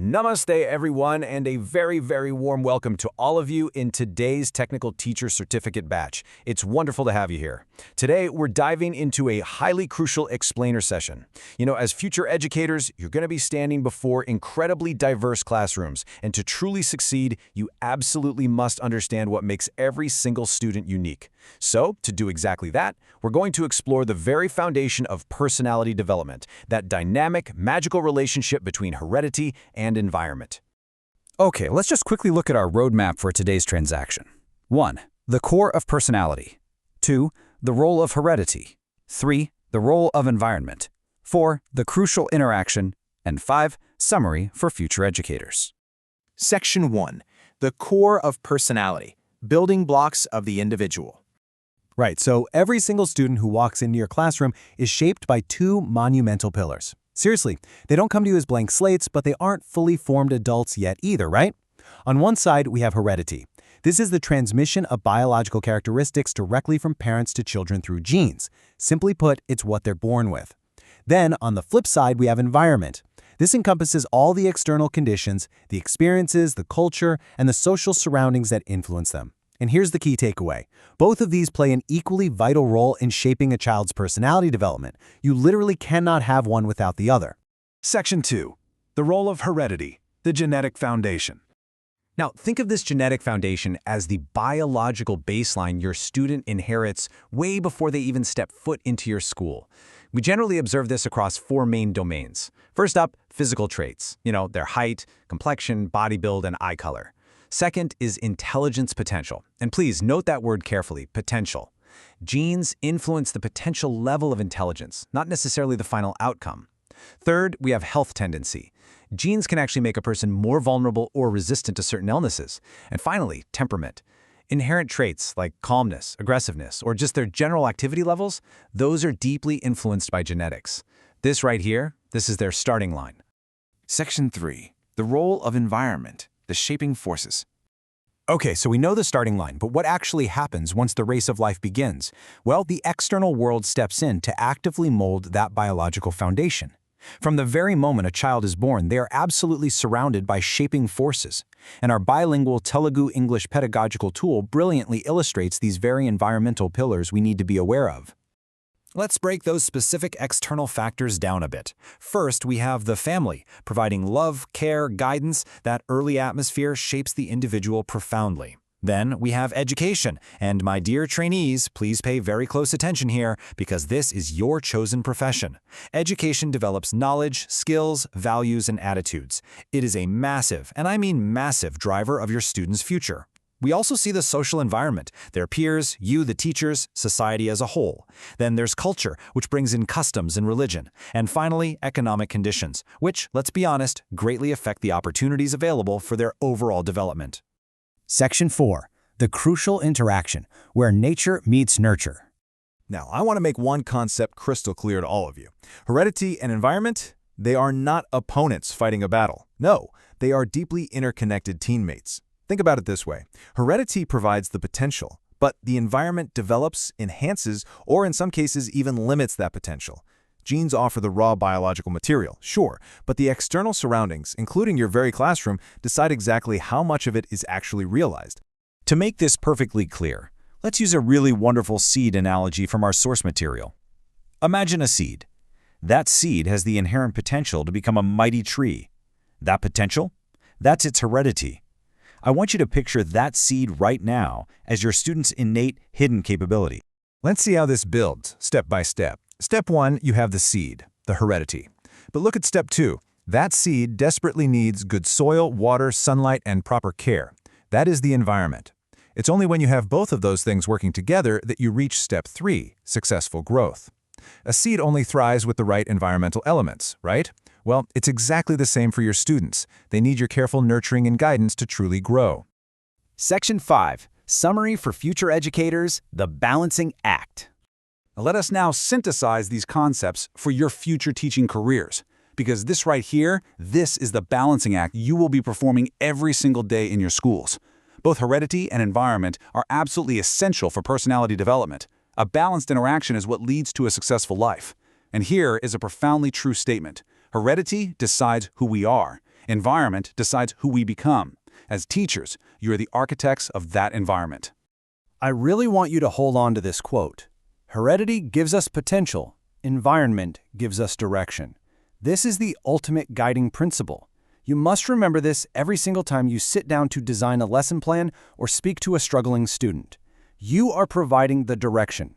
Namaste, everyone, and a very warm welcome to all of you in today's Technical Teacher Certificate batch. It's wonderful to have you here. Today, we're diving into a highly crucial explainer session. As future educators, you're going to be standing before incredibly diverse classrooms, and to truly succeed, you absolutely must understand what makes every single student unique. So, to do exactly that, we're going to explore the very foundation of personality development, that dynamic, magical relationship between heredity and environment. Okay, let's just quickly look at our roadmap for today's transaction. 1. The core of personality. 2. The role of heredity. 3. The role of environment. 4. The crucial interaction. And 5. Summary for future educators. Section 1. The core of personality. Building blocks of the individual. Right, so every single student who walks into your classroom is shaped by two monumental pillars. Seriously, they don't come to you as blank slates, but they aren't fully formed adults yet either, right? On one side, we have heredity. This is the transmission of biological characteristics directly from parents to children through genes. Simply put, it's what they're born with. Then, on the flip side, we have environment. This encompasses all the external conditions, the experiences, the culture, and the social surroundings that influence them. And here's the key takeaway. Both of these play an equally vital role in shaping a child's personality development. You literally cannot have one without the other. Section 2. The role of heredity, the genetic foundation. Now, think of this genetic foundation as the biological baseline your student inherits way before they even step foot into your school. We generally observe this across 4 main domains. First up, physical traits. Their height, complexion, body build, and eye color. Second is intelligence potential. And please note that word carefully, potential. Genes influence the potential level of intelligence, not necessarily the final outcome. Third, we have health tendency. Genes can actually make a person more vulnerable or resistant to certain illnesses. And finally, temperament. Inherent traits like calmness, aggressiveness, or just their general activity levels, those are deeply influenced by genetics. This right here, this is their starting line. Section 3. The role of environment, the shaping forces. Okay, so we know the starting line, but what actually happens once the race of life begins? Well, the external world steps in to actively mold that biological foundation. From the very moment a child is born, they are absolutely surrounded by shaping forces. And our bilingual Telugu English pedagogical tool brilliantly illustrates these very environmental pillars we need to be aware of. Let's break those specific external factors down a bit. First, we have the family, providing love, care, guidance. That early atmosphere shapes the individual profoundly. Then we have education, and my dear trainees, please pay very close attention here because this is your chosen profession. Education develops knowledge, skills, values, and attitudes. It is a massive, and I mean massive, driver of your students' future. We also see the social environment, their peers, you, the teachers, society as a whole. Then there's culture, which brings in customs and religion. And finally, economic conditions, which, let's be honest, greatly affect the opportunities available for their overall development. Section 4. The crucial interaction, where nature meets nurture. Now, I want to make one concept crystal clear to all of you. Heredity and environment, they are not opponents fighting a battle. No, they are deeply interconnected teammates. Think about it this way. Heredity provides the potential, but the environment develops, enhances, or in some cases even limits that potential. Genes offer the raw biological material, sure, but the external surroundings, including your very classroom, decide exactly how much of it is actually realized. To make this perfectly clear, let's use a really wonderful seed analogy from our source material. Imagine a seed. That seed has the inherent potential to become a mighty tree. That potential? That's its heredity. I want you to picture that seed right now as your student's innate, hidden capability. Let's see how this builds, step by step. Step 1, you have the seed, the heredity. But look at step 2. That seed desperately needs good soil, water, sunlight, and proper care. That is the environment. It's only when you have both of those things working together that you reach step 3, successful growth. A seed only thrives with the right environmental elements, right? Well, it's exactly the same for your students. They need your careful nurturing and guidance to truly grow. Section 5. Summary for future educators, the balancing act. Let us now synthesize these concepts for your future teaching careers, because this right here, this is the balancing act you will be performing every single day in your schools. Both heredity and environment are absolutely essential for personality development. A balanced interaction is what leads to a successful life. And here is a profoundly true statement. Heredity decides who we are. Environment decides who we become. As teachers, you are the architects of that environment. I really want you to hold on to this quote. Heredity gives us potential. Environment gives us direction. This is the ultimate guiding principle. You must remember this every single time you sit down to design a lesson plan or speak to a struggling student. You are providing the direction.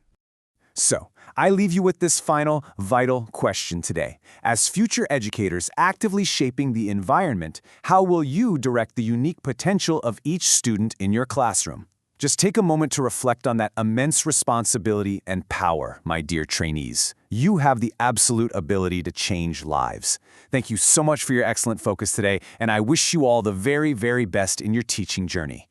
So, I leave you with this final, vital question today. As future educators actively shaping the environment, how will you direct the unique potential of each student in your classroom? Just take a moment to reflect on that immense responsibility and power, my dear trainees. You have the absolute ability to change lives. Thank you so much for your excellent focus today, and I wish you all the very, very best in your teaching journey.